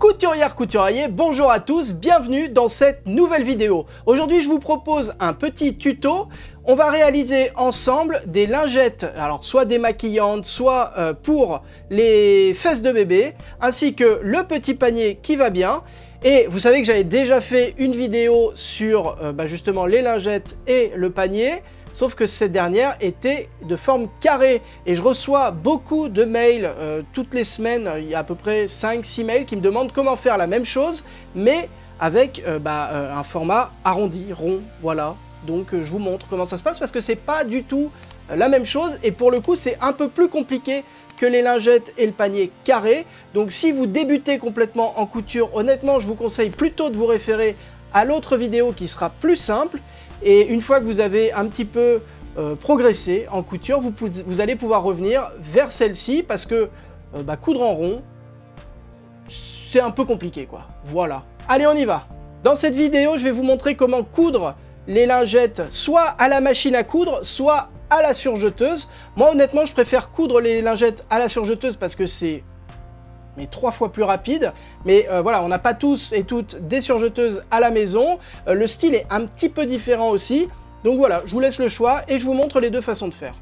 Couturière, couturier, bonjour à tous, bienvenue dans cette nouvelle vidéo. Aujourd'hui je vous propose un petit tuto. On va réaliser ensemble des lingettes, alors soit démaquillantes, soit pour les fesses de bébé, ainsi que le petit panier qui va bien. Et vous savez que j'avais déjà fait une vidéo sur justement les lingettes et le panier. Sauf que cette dernière était de forme carrée et je reçois beaucoup de mails toutes les semaines, il y a à peu près 5-6 mails qui me demandent comment faire la même chose mais avec un format arrondi, rond, voilà. Donc je vous montre comment ça se passe parce que c'est pas du tout la même chose et pour le coup c'est un peu plus compliqué que les lingettes et le panier carré. Donc si vous débutez complètement en couture, honnêtement je vous conseille plutôt de vous référer à l'autre vidéo qui sera plus simple. Et une fois que vous avez un petit peu progressé en couture, vous allez pouvoir revenir vers celle-ci parce que coudre en rond, c'est un peu compliqué quoi. Voilà. Allez, on y va. Dans cette vidéo, je vais vous montrer comment coudre les lingettes soit à la machine à coudre, soit à la surjeteuse. Moi, honnêtement, je préfère coudre les lingettes à la surjeteuse parce que c'est 3 fois plus rapide, mais voilà, on n'a pas tous et toutes des surjeteuses à la maison, le style est un petit peu différent aussi, donc voilà, je vous laisse le choix et je vous montre les deux façons de faire.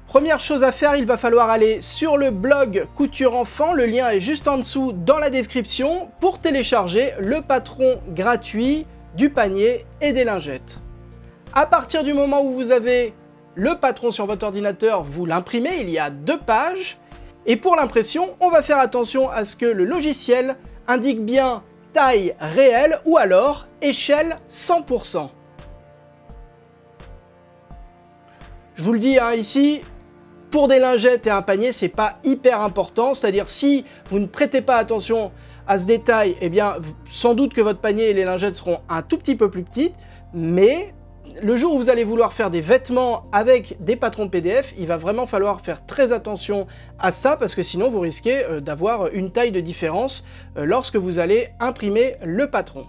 Première chose à faire, il va falloir aller sur le blog Couture Enfant, le lien est juste en dessous dans la description, pour télécharger le patron gratuit du panier et des lingettes. À partir du moment où vous avez le patron sur votre ordinateur, vous l'imprimez, il y a 2 pages. Et pour l'impression, on va faire attention à ce que le logiciel indique bien taille réelle ou alors échelle 100%. Je vous le dis ici, pour des lingettes et un panier, c'est pas hyper important. C'est-à-dire si vous ne prêtez pas attention à ce détail, eh bien sans doute que votre panier et les lingettes seront un tout petit peu plus petites, mais le jour où vous allez vouloir faire des vêtements avec des patrons PDF, il va vraiment falloir faire très attention à ça parce que sinon vous risquez d'avoir une taille de différence lorsque vous allez imprimer le patron.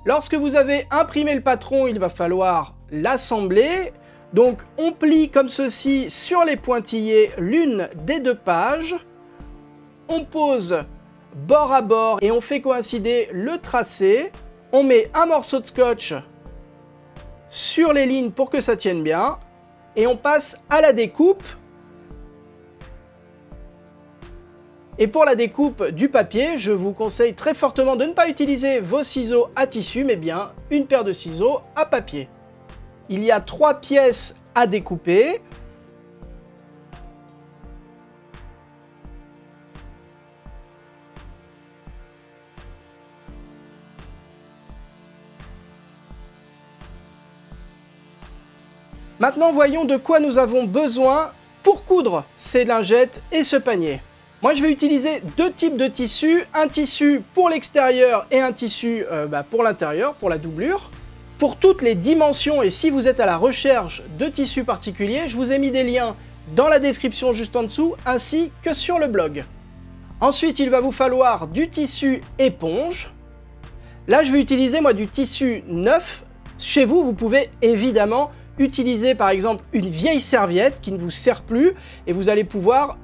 Lorsque vous avez imprimé le patron, il va falloir l'assembler. Donc on plie comme ceci sur les pointillés l'une des 2 pages. On pose bord à bord et on fait coïncider le tracé. On met un morceau de scotch sur les lignes pour que ça tienne bien et on passe à la découpe. Et pour la découpe du papier, je vous conseille très fortement de ne pas utiliser vos ciseaux à tissu mais bien une paire de ciseaux à papier. Il y a 3 pièces à découper. Maintenant, voyons de quoi nous avons besoin pour coudre ces lingettes et ce panier. Moi, je vais utiliser 2 types de tissus, un tissu pour l'extérieur et un tissu pour l'intérieur, pour la doublure. Pour toutes les dimensions, et si vous êtes à la recherche de tissus particuliers, je vous ai mis des liens dans la description juste en dessous, ainsi que sur le blog. Ensuite, il va vous falloir du tissu éponge. Là, je vais utiliser moi du tissu neuf. Chez vous, vous pouvez évidemment utiliser par exemple une vieille serviette qui ne vous sert plus et vous allez pouvoir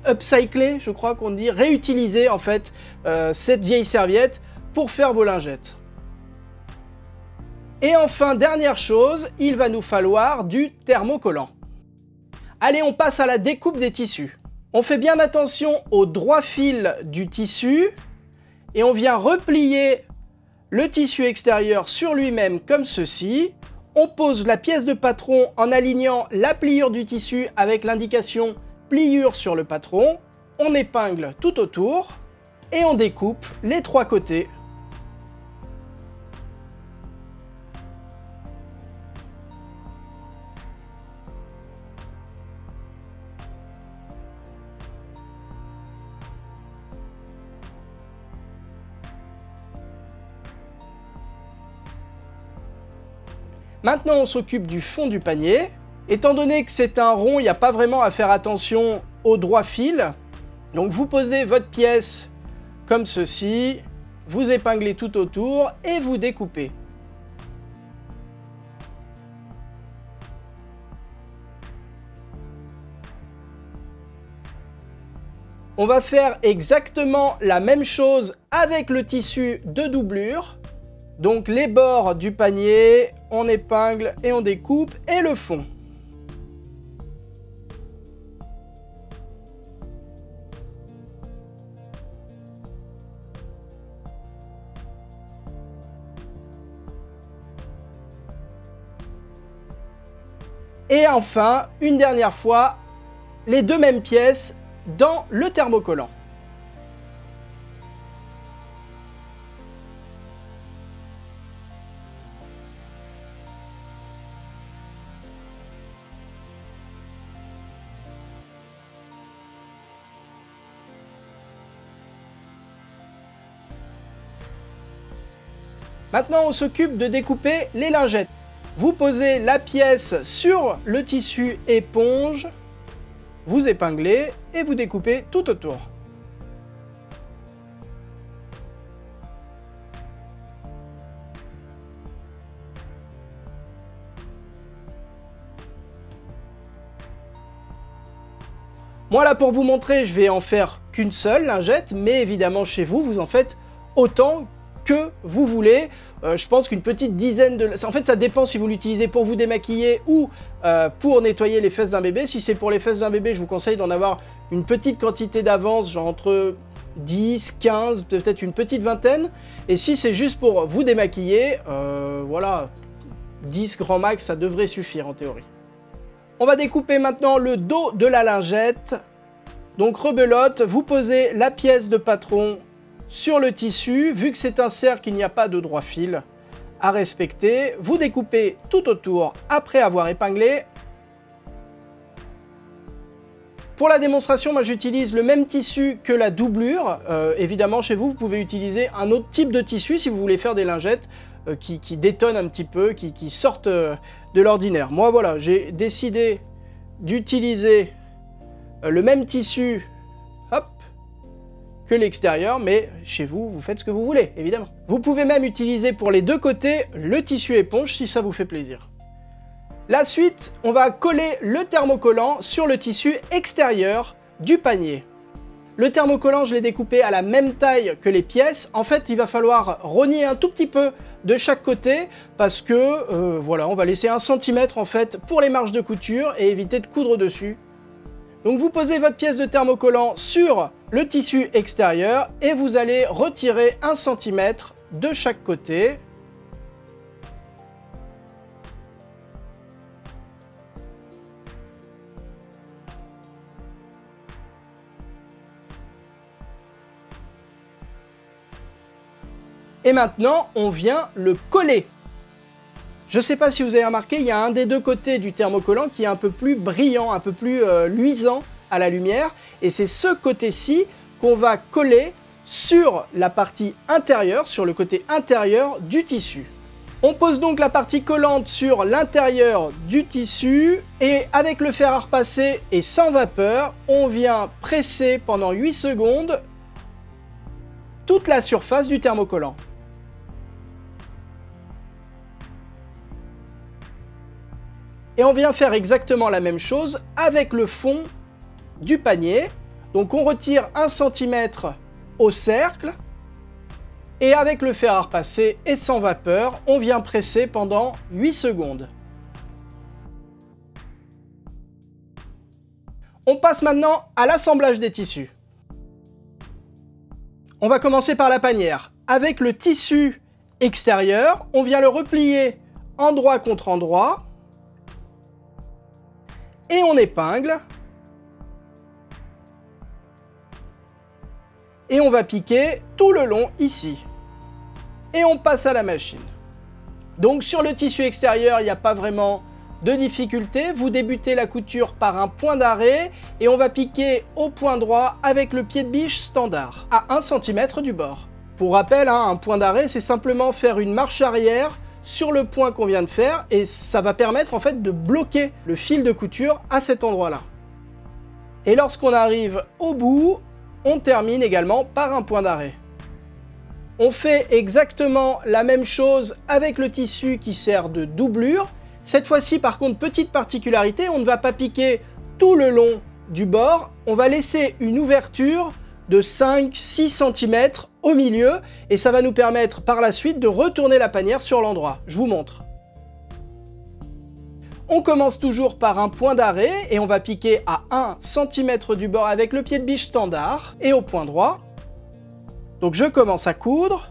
upcycler, je crois qu'on dit, réutiliser en fait cette vieille serviette pour faire vos lingettes. Et enfin, dernière chose, il va nous falloir du thermocollant. Allez, on passe à la découpe des tissus. On fait bien attention au droit fil du tissu et on vient replier le tissu extérieur sur lui-même comme ceci. On pose la pièce de patron en alignant la pliure du tissu avec l'indication pliure sur le patron. On épingle tout autour et on découpe les 3 côtés. Maintenant, on s'occupe du fond du panier. Étant donné que c'est un rond, il n'y a pas vraiment à faire attention au droit fil. Donc vous posez votre pièce comme ceci, vous épinglez tout autour et vous découpez. On va faire exactement la même chose avec le tissu de doublure. Donc les bords du panier, on épingle et on découpe, et le fond. Et enfin, une dernière fois, les deux mêmes pièces dans le thermocollant. Maintenant, on s'occupe de découper les lingettes. Vous posez la pièce sur le tissu éponge, vous épinglez et vous découpez tout autour. Moi là, pour vous montrer, je vais en faire qu'une seule lingette, mais évidemment chez vous, vous en faites autant que vous voulez. Je pense qu'une petite dizaine de... En fait, ça dépend si vous l'utilisez pour vous démaquiller ou pour nettoyer les fesses d'un bébé. Si c'est pour les fesses d'un bébé, je vous conseille d'en avoir une petite quantité d'avance, genre entre 10, 15, peut-être une petite vingtaine. Et si c'est juste pour vous démaquiller, voilà, 10 grands max, ça devrait suffire en théorie. On va découper maintenant le dos de la lingette. Donc rebelote, vous posez la pièce de patron sur le tissu. Vu que c'est un cercle, il n'y a pas de droit fil à respecter. Vous découpez tout autour après avoir épinglé. Pour la démonstration, moi j'utilise le même tissu que la doublure. Évidemment, chez vous, vous pouvez utiliser un autre type de tissu si vous voulez faire des lingettes qui détonnent un petit peu, qui sortent de l'ordinaire. Moi, voilà, j'ai décidé d'utiliser le même tissu, hop, que l'extérieur, mais chez vous, vous faites ce que vous voulez, évidemment. Vous pouvez même utiliser pour les deux côtés le tissu éponge si ça vous fait plaisir. La suite, on va coller le thermocollant sur le tissu extérieur du panier. Le thermocollant, je l'ai découpé à la même taille que les pièces. En fait, il va falloir rogner un tout petit peu de chaque côté parce que, voilà, on va laisser 1 cm en fait pour les marges de couture et éviter de coudre dessus. Donc vous posez votre pièce de thermocollant sur le tissu extérieur et vous allez retirer 1 cm de chaque côté. Et maintenant, on vient le coller. Je ne sais pas si vous avez remarqué, il y a un des deux côtés du thermocollant qui est un peu plus brillant, un peu plus luisant à la lumière. Et c'est ce côté-ci qu'on va coller sur la partie intérieure, sur le côté intérieur du tissu. On pose donc la partie collante sur l'intérieur du tissu et avec le fer à repasser et sans vapeur, on vient presser pendant 8 secondes toute la surface du thermocollant. Et on vient faire exactement la même chose avec le fond du panier. Donc on retire 1 cm au cercle. Et avec le fer à repasser et sans vapeur, on vient presser pendant 8 secondes. On passe maintenant à l'assemblage des tissus. On va commencer par la panière. Avec le tissu extérieur, on vient le replier endroit contre endroit. Et on épingle. Et on va piquer tout le long ici. Et on passe à la machine. Donc sur le tissu extérieur, il n'y a pas vraiment de difficulté. Vous débutez la couture par un point d'arrêt et on va piquer au point droit avec le pied de biche standard, à 1 cm du bord. Pour rappel, un point d'arrêt, c'est simplement faire une marche arrière sur le point qu'on vient de faire et ça va permettre en fait de bloquer le fil de couture à cet endroit-là. Et lorsqu'on arrive au bout, on termine également par un point d'arrêt. On fait exactement la même chose avec le tissu qui sert de doublure. Cette fois-ci, par contre, petite particularité, on ne va pas piquer tout le long du bord, on va laisser une ouverture de 5-6 cm au milieu et ça va nous permettre par la suite de retourner la panière sur l'endroit. Je vous montre. On commence toujours par un point d'arrêt et on va piquer à 1 cm du bord avec le pied de biche standard et au point droit. Donc je commence à coudre.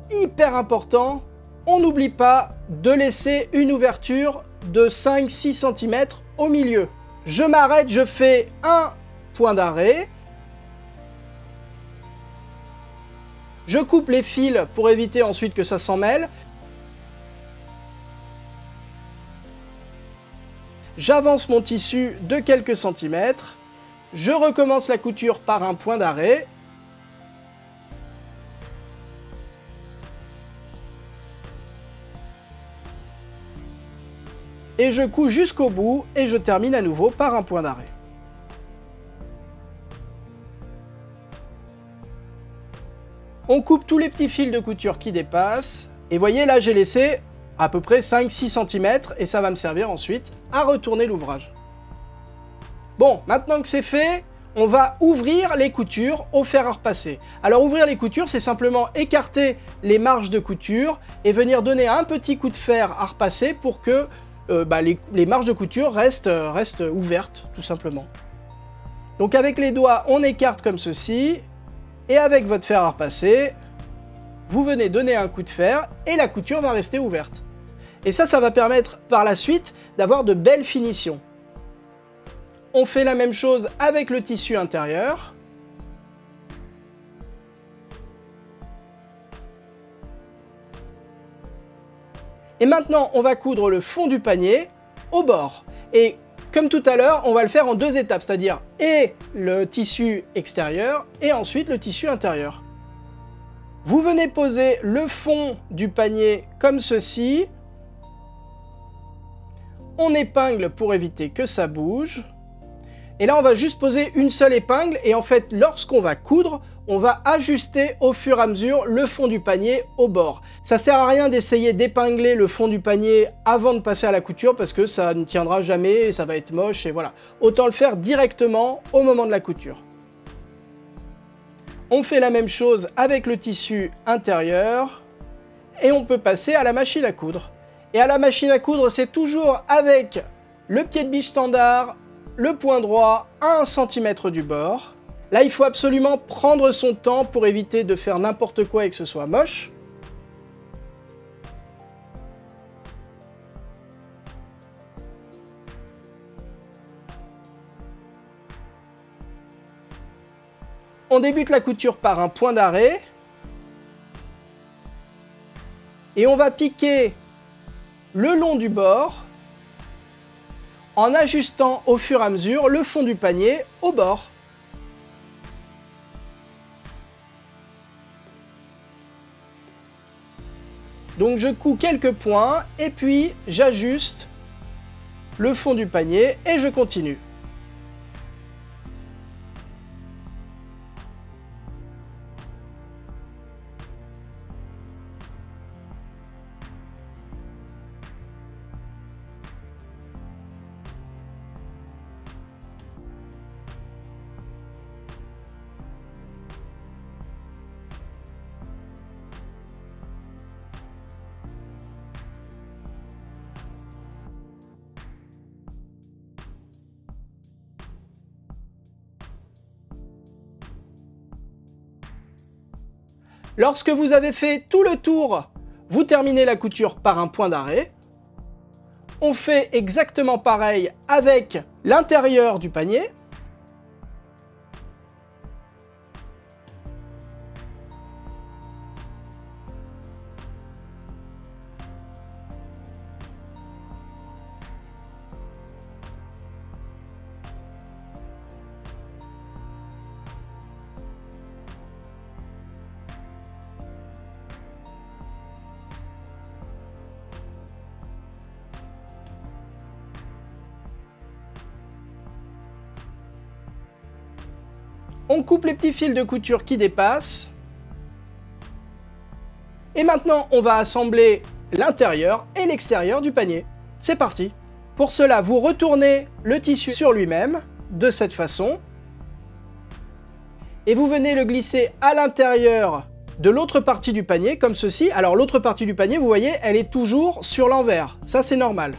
Hyper important, on n'oublie pas de laisser une ouverture de 5-6 cm au milieu. Je m'arrête, je fais un point d'arrêt. Je coupe les fils pour éviter ensuite que ça s'en mêle. J'avance mon tissu de quelques centimètres. Je recommence la couture par un point d'arrêt. Et je couds jusqu'au bout et je termine à nouveau par un point d'arrêt. On coupe tous les petits fils de couture qui dépassent. Et voyez, là j'ai laissé à peu près 5-6 cm et ça va me servir ensuite à retourner l'ouvrage. Bon, maintenant que c'est fait, on va ouvrir les coutures au fer à repasser. Alors ouvrir les coutures, c'est simplement écarter les marges de couture et venir donner un petit coup de fer à repasser pour que les marges de couture restent ouvertes, tout simplement. Donc avec les doigts, on écarte comme ceci, et avec votre fer à repasser, vous venez donner un coup de fer, et la couture va rester ouverte. Et ça va permettre par la suite d'avoir de belles finitions. On fait la même chose avec le tissu intérieur. Et maintenant, on va coudre le fond du panier au bord. Et comme tout à l'heure, on va le faire en deux étapes, c'est-à-dire et le tissu extérieur et ensuite le tissu intérieur. Vous venez poser le fond du panier comme ceci. On épingle pour éviter que ça bouge. Et là, on va juste poser une seule épingle et en fait, lorsqu'on va coudre, on va ajuster au fur et à mesure le fond du panier au bord. Ça sert à rien d'essayer d'épingler le fond du panier avant de passer à la couture parce que ça ne tiendra jamais et ça va être moche et voilà. Autant le faire directement au moment de la couture. On fait la même chose avec le tissu intérieur et on peut passer à la machine à coudre. Et à la machine à coudre, c'est toujours avec le pied de biche standard, le point droit à 1 cm du bord. Là, il faut absolument prendre son temps pour éviter de faire n'importe quoi et que ce soit moche. On débute la couture par un point d'arrêt. Et on va piquer le long du bord en ajustant au fur et à mesure le fond du panier au bord. Donc je couds quelques points et puis j'ajuste le fond du panier et je continue. Lorsque vous avez fait tout le tour, vous terminez la couture par un point d'arrêt. On fait exactement pareil avec l'intérieur du panier. On coupe les petits fils de couture qui dépassent. Et maintenant, on va assembler l'intérieur et l'extérieur du panier. C'est parti! Pour cela, vous retournez le tissu sur lui-même, de cette façon, et vous venez le glisser à l'intérieur de l'autre partie du panier, comme ceci. Alors l'autre partie du panier, vous voyez, elle est toujours sur l'envers. Ça, c'est normal.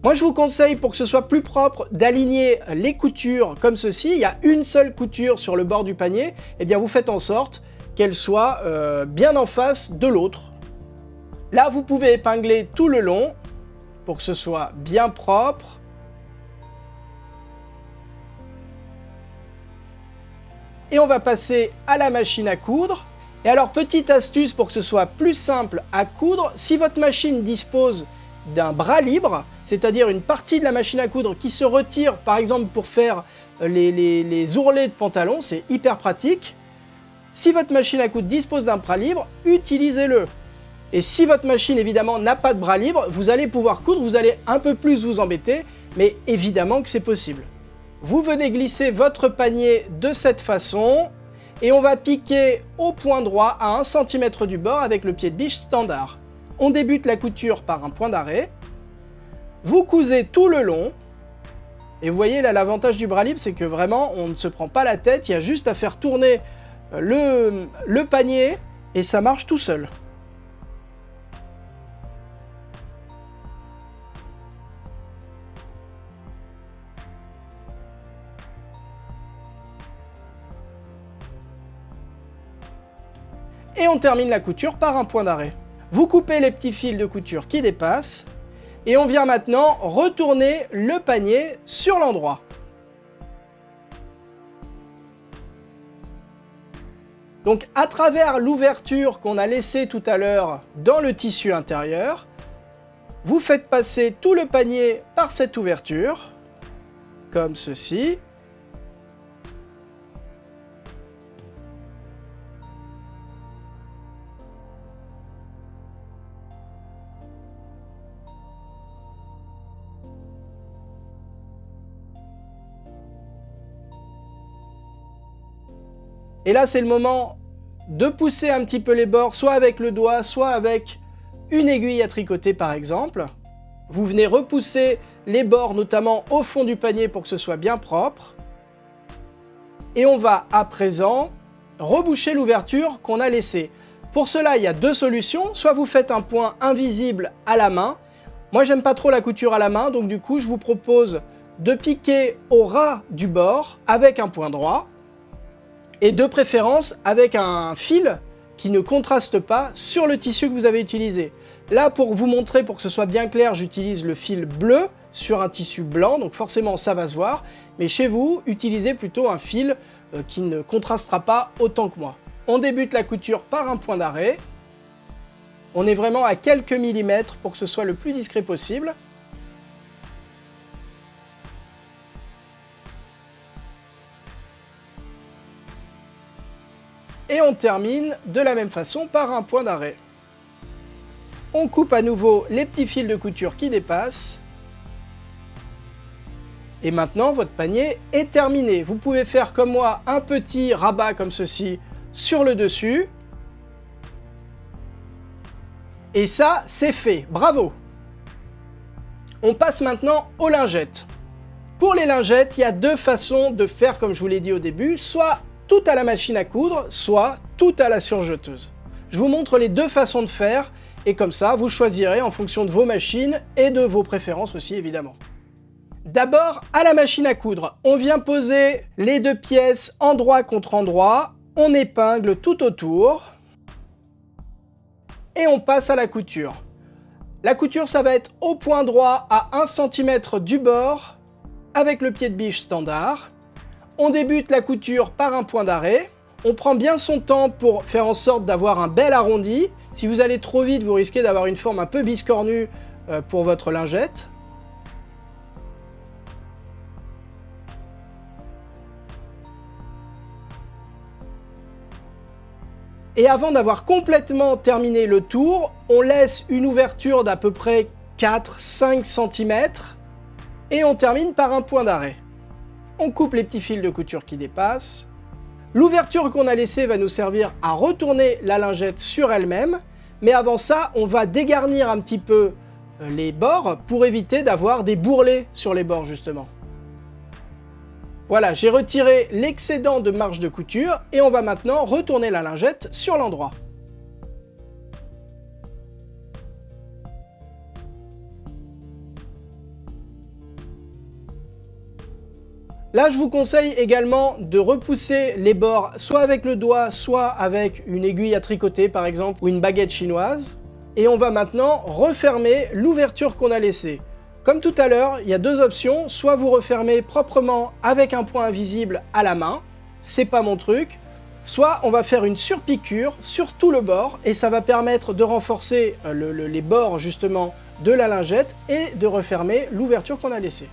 Moi, je vous conseille, pour que ce soit plus propre, d'aligner les coutures comme ceci. Il y a une seule couture sur le bord du panier. Eh bien, vous faites en sorte qu'elle soit bien en face de l'autre. Là, vous pouvez épingler tout le long pour que ce soit bien propre. Et on va passer à la machine à coudre. Et alors, petite astuce pour que ce soit plus simple à coudre, si votre machine dispose d'un bras libre, c'est-à-dire une partie de la machine à coudre qui se retire, par exemple pour faire les ourlets de pantalon, c'est hyper pratique. Si votre machine à coudre dispose d'un bras libre, utilisez-le. Et si votre machine, évidemment, n'a pas de bras libre, vous allez pouvoir coudre, vous allez un peu plus vous embêter, mais évidemment que c'est possible. Vous venez glisser votre panier de cette façon, et on va piquer au point droit à 1 cm du bord avec le pied de biche standard. On débute la couture par un point d'arrêt, vous cousez tout le long, et vous voyez là l'avantage du bras libre, c'est que vraiment on ne se prend pas la tête, il y a juste à faire tourner le panier et ça marche tout seul. Et on termine la couture par un point d'arrêt. Vous coupez les petits fils de couture qui dépassent et on vient maintenant retourner le panier sur l'endroit. Donc à travers l'ouverture qu'on a laissée tout à l'heure dans le tissu intérieur, vous faites passer tout le panier par cette ouverture, comme ceci. Et là, c'est le moment de pousser un petit peu les bords, soit avec le doigt, soit avec une aiguille à tricoter par exemple. Vous venez repousser les bords, notamment au fond du panier pour que ce soit bien propre. Et on va à présent reboucher l'ouverture qu'on a laissée. Pour cela, il y a deux solutions. Soit vous faites un point invisible à la main. Moi, j'aime pas trop la couture à la main, donc du coup, je vous propose de piquer au ras du bord avec un point droit. Et de préférence avec un fil qui ne contraste pas sur le tissu que vous avez utilisé. Là, pour vous montrer, pour que ce soit bien clair, j'utilise le fil bleu sur un tissu blanc, donc forcément ça va se voir. Mais chez vous, utilisez plutôt un fil qui ne contrastera pas autant que moi. On débute la couture par un point d'arrêt. On est vraiment à quelques millimètres pour que ce soit le plus discret possible. Et on termine de la même façon par un point d'arrêt. On coupe à nouveau les petits fils de couture qui dépassent. Et maintenant, votre panier est terminé. Vous pouvez faire comme moi un petit rabat comme ceci sur le dessus. Et ça, c'est fait. Bravo! On passe maintenant aux lingettes. Pour les lingettes, il y a deux façons de faire comme je vous l'ai dit au début, soit tout à la machine à coudre, soit tout à la surjeteuse. Je vous montre les deux façons de faire et comme ça, vous choisirez en fonction de vos machines et de vos préférences aussi évidemment. D'abord, à la machine à coudre, on vient poser les deux pièces endroit contre endroit, on épingle tout autour et on passe à la couture. La couture, ça va être au point droit à 1 cm du bord avec le pied de biche standard. On débute la couture par un point d'arrêt. On prend bien son temps pour faire en sorte d'avoir un bel arrondi. Si vous allez trop vite, vous risquez d'avoir une forme un peu biscornue pour votre lingette. Et avant d'avoir complètement terminé le tour, on laisse une ouverture d'à peu près 4-5 cm et on termine par un point d'arrêt. On coupe les petits fils de couture qui dépassent. L'ouverture qu'on a laissée va nous servir à retourner la lingette sur elle-même. Mais avant ça, on va dégarnir un petit peu les bords pour éviter d'avoir des bourrelets sur les bords justement. Voilà, j'ai retiré l'excédent de marge de couture et on va maintenant retourner la lingette sur l'endroit. Là, je vous conseille également de repousser les bords soit avec le doigt, soit avec une aiguille à tricoter par exemple, ou une baguette chinoise. Et on va maintenant refermer l'ouverture qu'on a laissée. Comme tout à l'heure, il y a deux options, soit vous refermez proprement avec un point invisible à la main, c'est pas mon truc, soit on va faire une surpiqûre sur tout le bord, et ça va permettre de renforcer les bords justement de la lingette et de refermer l'ouverture qu'on a laissée.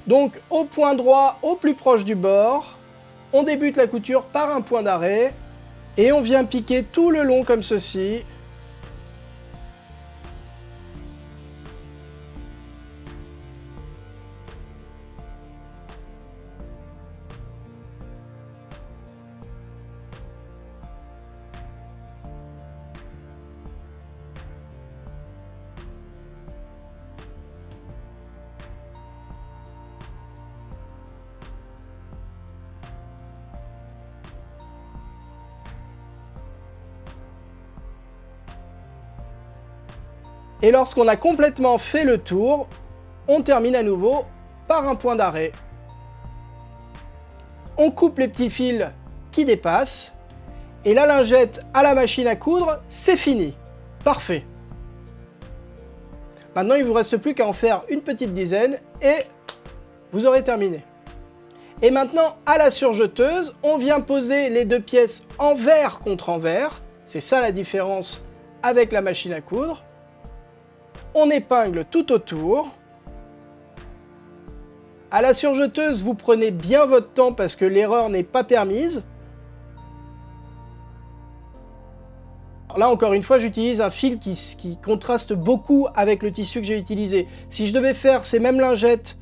Donc au point droit, au plus proche du bord, on débute la couture par un point d'arrêt et on vient piquer tout le long comme ceci. Et lorsqu'on a complètement fait le tour, on termine à nouveau par un point d'arrêt. On coupe les petits fils qui dépassent et la lingette à la machine à coudre, c'est fini. Parfait. Maintenant, il ne vous reste plus qu'à en faire une petite dizaine et vous aurez terminé. Et maintenant, à la surjeteuse, on vient poser les deux pièces envers contre envers. C'est ça la différence avec la machine à coudre. On épingle tout autour. À la surjeteuse, vous prenez bien votre temps parce que l'erreur n'est pas permise. Alors là, encore une fois, j'utilise un fil qui contraste beaucoup avec le tissu que j'ai utilisé. Si je devais faire ces mêmes lingettes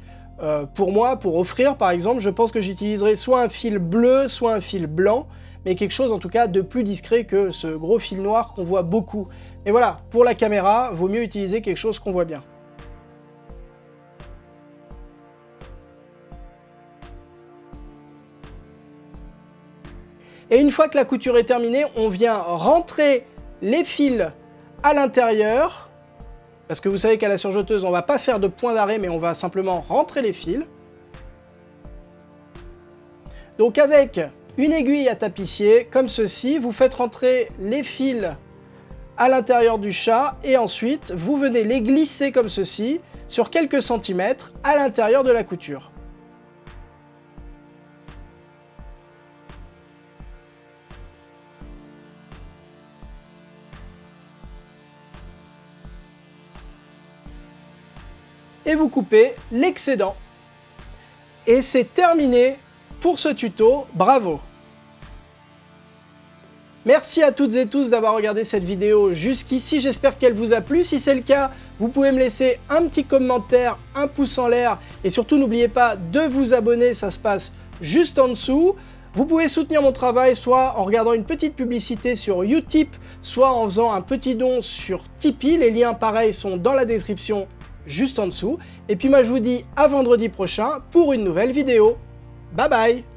pour moi, pour offrir par exemple, je pense que j'utiliserais soit un fil bleu, soit un fil blanc, mais quelque chose en tout cas de plus discret que ce gros fil noir qu'on voit beaucoup. Et voilà, pour la caméra, vaut mieux utiliser quelque chose qu'on voit bien. Et une fois que la couture est terminée, on vient rentrer les fils à l'intérieur. Parce que vous savez qu'à la surjeteuse, on ne va pas faire de point d'arrêt, mais on va simplement rentrer les fils. Donc avec une aiguille à tapissier, comme ceci, vous faites rentrer les fils à l'intérieur du chat et ensuite vous venez les glisser comme ceci sur quelques centimètres à l'intérieur de la couture. Et vous coupez l'excédent. Et c'est terminé pour ce tuto, bravo! Merci à toutes et tous d'avoir regardé cette vidéo jusqu'ici, j'espère qu'elle vous a plu. Si c'est le cas, vous pouvez me laisser un petit commentaire, un pouce en l'air et surtout n'oubliez pas de vous abonner, ça se passe juste en dessous. Vous pouvez soutenir mon travail soit en regardant une petite publicité sur Utip, soit en faisant un petit don sur Tipeee. Les liens pareils sont dans la description juste en dessous. Et puis moi je vous dis à vendredi prochain pour une nouvelle vidéo. Bye bye!